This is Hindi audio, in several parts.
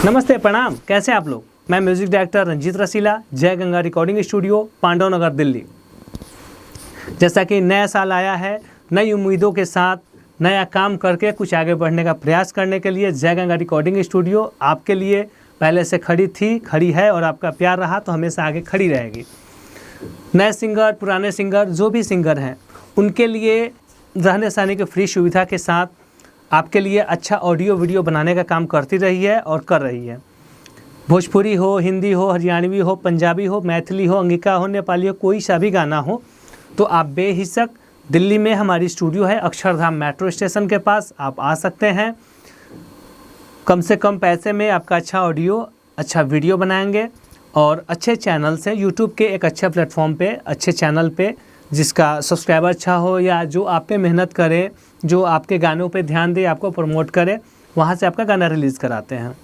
नमस्ते, प्रणाम। कैसे हैं आप लोग? मैं म्यूजिक डायरेक्टर रंजीत रसीला, जय गंगा रिकॉर्डिंग स्टूडियो, पांडव नगर, दिल्ली। जैसा कि नया साल आया है, नई उम्मीदों के साथ नया काम करके कुछ आगे बढ़ने का प्रयास करने के लिए जय गंगा रिकॉर्डिंग स्टूडियो आपके लिए पहले से खड़ी है और आपका प्यार रहा तो हमेशा आगे खड़ी रहेगी। नए सिंगर, पुराने सिंगर, जो भी सिंगर हैं उनके लिए रहने सहने की फ्री सुविधा के साथ आपके लिए अच्छा ऑडियो वीडियो बनाने का काम करती रही है और कर रही है। भोजपुरी हो, हिंदी हो, हरियाणवी हो, पंजाबी हो, मैथिली हो, अंगिका हो, नेपाली हो, कोई सा भी गाना हो तो आप बेहिचक दिल्ली में हमारी स्टूडियो है अक्षरधाम मेट्रो स्टेशन के पास, आप आ सकते हैं। कम से कम पैसे में आपका अच्छा ऑडियो, अच्छा वीडियो बनाएंगे और अच्छे चैनल से, यूट्यूब के एक अच्छे प्लेटफॉर्म पे, अच्छे चैनल पे जिसका सब्सक्राइबर अच्छा हो या जो आप पे मेहनत करे, जो आपके गानों पे ध्यान दे, आपको प्रमोट करे, वहाँ से आपका गाना रिलीज़ कराते हैं।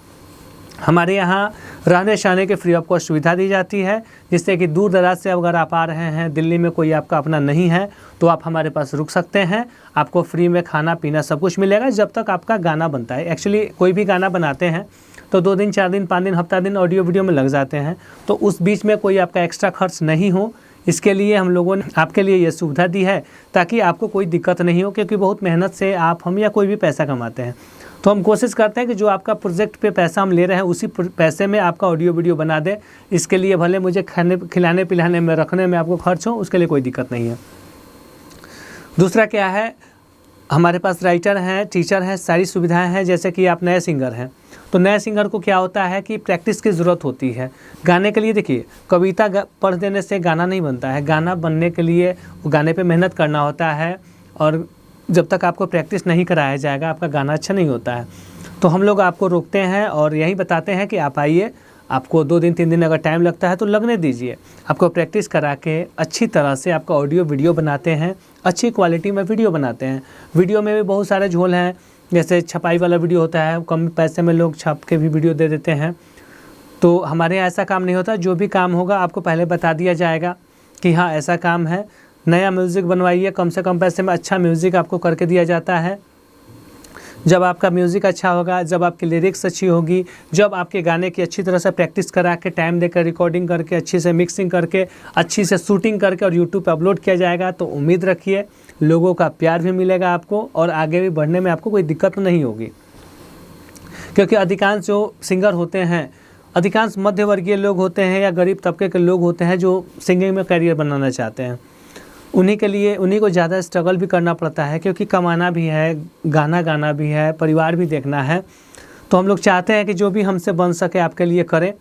हमारे यहाँ रहने सहने के फ्री ऑफ कॉस्ट सुविधा दी जाती है, जिससे कि दूर दराज से अगर आप आ रहे हैं, दिल्ली में कोई आपका अपना नहीं है तो आप हमारे पास रुक सकते हैं। आपको फ्री में खाना पीना सब कुछ मिलेगा जब तक आपका गाना बनता है। एक्चुअली कोई भी गाना बनाते हैं तो 2 दिन, 4 दिन, 5 दिन, हफ्ता दिन ऑडियो वीडियो में लग जाते हैं, तो उस बीच में कोई आपका एक्स्ट्रा खर्च नहीं हो, इसके लिए हम लोगों ने आपके लिए ये सुविधा दी है ताकि आपको कोई दिक्कत नहीं हो, क्योंकि बहुत मेहनत से आप, हम या कोई भी पैसा कमाते हैं। तो हम कोशिश करते हैं कि जो आपका प्रोजेक्ट पे पैसा हम ले रहे हैं उसी पैसे में आपका ऑडियो वीडियो बना दें। इसके लिए भले मुझे खाने खिलाने पिलाने में, रखने में आपको खर्च हो, उसके लिए कोई दिक्कत नहीं है। दूसरा क्या है, हमारे पास राइटर हैं, टीचर हैं, सारी सुविधाएं हैं। जैसे कि आप नए सिंगर हैं तो नए सिंगर को क्या होता है कि प्रैक्टिस की ज़रूरत होती है गाने के लिए। देखिए, कविता पढ़ देने से गाना नहीं बनता है। गाना बनने के लिए वो गाने पे मेहनत करना होता है और जब तक आपको प्रैक्टिस नहीं कराया जाएगा आपका गाना अच्छा नहीं होता है। तो हम लोग आपको रोकते हैं और यही बताते हैं कि आप आइए, आपको 2 दिन 3 दिन अगर टाइम लगता है तो लगने दीजिए। आपको प्रैक्टिस करा के अच्छी तरह से आपका ऑडियो वीडियो बनाते हैं, अच्छी क्वालिटी में वीडियो बनाते हैं। वीडियो में भी बहुत सारे झोल हैं, जैसे छपाई वाला वीडियो होता है, कम पैसे में लोग छाप के भी वीडियो दे देते हैं। तो हमारे यहाँ ऐसा काम नहीं होता। जो भी काम होगा आपको पहले बता दिया जाएगा कि हाँ ऐसा काम है, नया म्यूज़िक बनवाइए, कम से कम पैसे में अच्छा म्यूज़िक आपको करके दिया जाता है। जब आपका म्यूज़िक अच्छा होगा, जब आपकी लिरिक्स अच्छी होगी, जब आपके गाने की अच्छी तरह से प्रैक्टिस करा के, टाइम देकर, रिकॉर्डिंग करके, अच्छी से मिक्सिंग करके, अच्छी से शूटिंग करके और यूट्यूब पे अपलोड किया जाएगा, तो उम्मीद रखिए लोगों का प्यार भी मिलेगा आपको और आगे भी बढ़ने में आपको कोई दिक्कत नहीं होगी। क्योंकि अधिकांश जो सिंगर होते हैं, अधिकांश मध्यवर्गीय लोग होते हैं या गरीब तबके के लोग होते हैं जो सिंगिंग में करियर बनाना चाहते हैं। उन्हीं के लिए, उन्हीं को ज़्यादा स्ट्रगल भी करना पड़ता है, क्योंकि कमाना भी है, गाना गाना भी है, परिवार भी देखना है। तो हम लोग चाहते हैं कि जो भी हमसे बन सके आपके लिए करें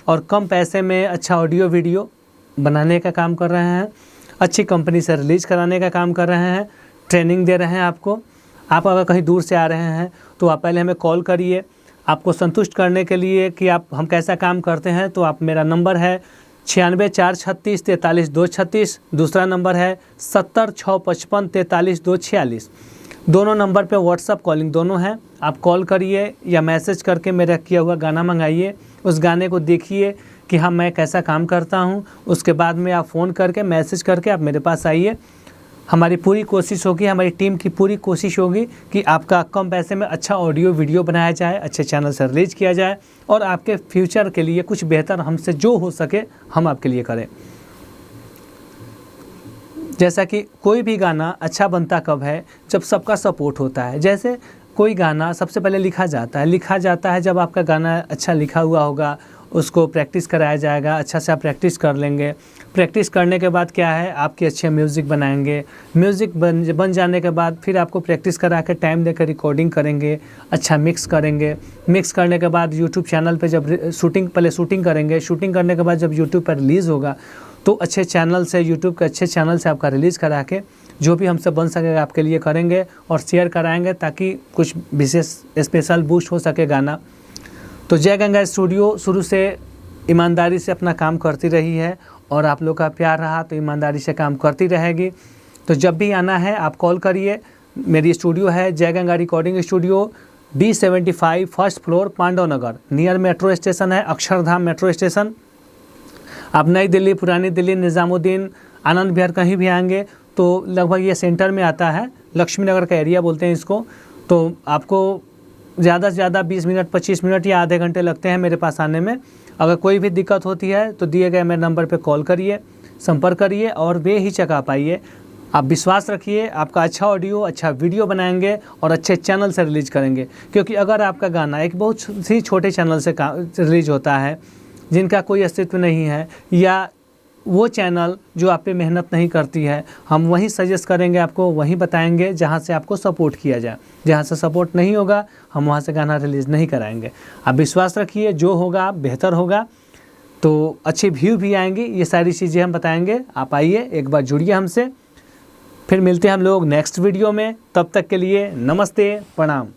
और कम पैसे में अच्छा ऑडियो वीडियो बनाने का काम कर रहे हैं, अच्छी कंपनी से रिलीज़ कराने का काम कर रहे हैं, ट्रेनिंग दे रहे हैं आपको। आप अगर कहीं दूर से आ रहे हैं तो आप पहले हमें कॉल करिए। आपको संतुष्ट करने के लिए कि हम कैसा काम करते हैं, तो आप, मेरा नंबर है 96 436 43 236, दूसरा नंबर है 70 655 43 246। दोनों नंबर पे व्हाट्सअप कॉलिंग दोनों हैं। आप कॉल करिए या मैसेज करके मेरा किया हुआ गाना मंगाइए, उस गाने को देखिए कि हाँ मैं कैसा काम करता हूँ। उसके बाद में आप फ़ोन करके, मैसेज करके आप मेरे पास आइए। हमारी पूरी कोशिश होगी, हमारी टीम की पूरी कोशिश होगी कि आपका कम पैसे में अच्छा ऑडियो वीडियो बनाया जाए, अच्छे चैनल से रिलीज़ किया जाए और आपके फ्यूचर के लिए कुछ बेहतर हमसे जो हो सके हम आपके लिए करें। जैसा कि कोई भी गाना अच्छा बनता कब है, जब सबका सपोर्ट होता है। जैसे कोई गाना सबसे पहले लिखा जाता है जब आपका गाना अच्छा लिखा हुआ होगा, उसको प्रैक्टिस कराया जाएगा, अच्छा से आप प्रैक्टिस कर लेंगे। प्रैक्टिस करने के बाद क्या है, आपके अच्छे म्यूज़िक बनाएंगे। म्यूज़िक बन जाने के बाद फिर आपको प्रैक्टिस करा के टाइम देकर रिकॉर्डिंग करेंगे, अच्छा मिक्स करेंगे। मिक्स करने के बाद यूट्यूब चैनल पे जब पहले शूटिंग करेंगे, शूटिंग करने के बाद जब यूट्यूब पर रिलीज़ होगा तो अच्छे चैनल से, यूट्यूब के अच्छे चैनल से आपका रिलीज़ करा के जो भी हमसे बन सकेगा आपके लिए करेंगे और शेयर कराएंगे, ताकि कुछ विशेष स्पेशल बूस्ट हो सके गाना। तो जय गंगा स्टूडियो शुरू से ईमानदारी से अपना काम करती रही है और आप लोग का प्यार रहा तो ईमानदारी से काम करती रहेगी। तो जब भी आना है आप कॉल करिए। मेरी स्टूडियो है Jai Ganga recording studio, B75 first floor, Pandav Nagar, near metro station है अक्षरधाम मेट्रो स्टेशन। आप नई दिल्ली, पुरानी दिल्ली, निज़ामुद्दीन, आनंद विहार कहीं भी आएंगे तो लगभग ये सेंटर में आता है, लक्ष्मी नगर का एरिया बोलते हैं इसको। तो आपको ज़्यादा से ज़्यादा 20 मिनट 25 मिनट या आधे घंटे लगते हैं मेरे पास आने में। अगर कोई भी दिक्कत होती है तो दिए गए मेरे नंबर पे कॉल करिए, संपर्क करिए और बेहिचक आप आइए। आप विश्वास रखिए, आपका अच्छा ऑडियो, अच्छा वीडियो बनाएंगे और अच्छे चैनल से रिलीज़ करेंगे। क्योंकि अगर आपका गाना एक बहुत ही छोटे चैनल से रिलीज होता है जिनका कोई अस्तित्व नहीं है, या वो चैनल जो आप पे मेहनत नहीं करती है, हम वहीं सजेस्ट करेंगे आपको, वहीं बताएंगे जहाँ से आपको सपोर्ट किया जाए। जहाँ से सपोर्ट नहीं होगा हम वहाँ से गाना रिलीज़ नहीं कराएंगे। आप विश्वास रखिए, जो होगा बेहतर होगा, तो अच्छे व्यू भी आएंगे। ये सारी चीज़ें हम बताएंगे। आप आइए, एक बार जुड़िए हमसे। फिर मिलते हैं हम लोग नेक्स्ट वीडियो में। तब तक के लिए नमस्ते, प्रणाम।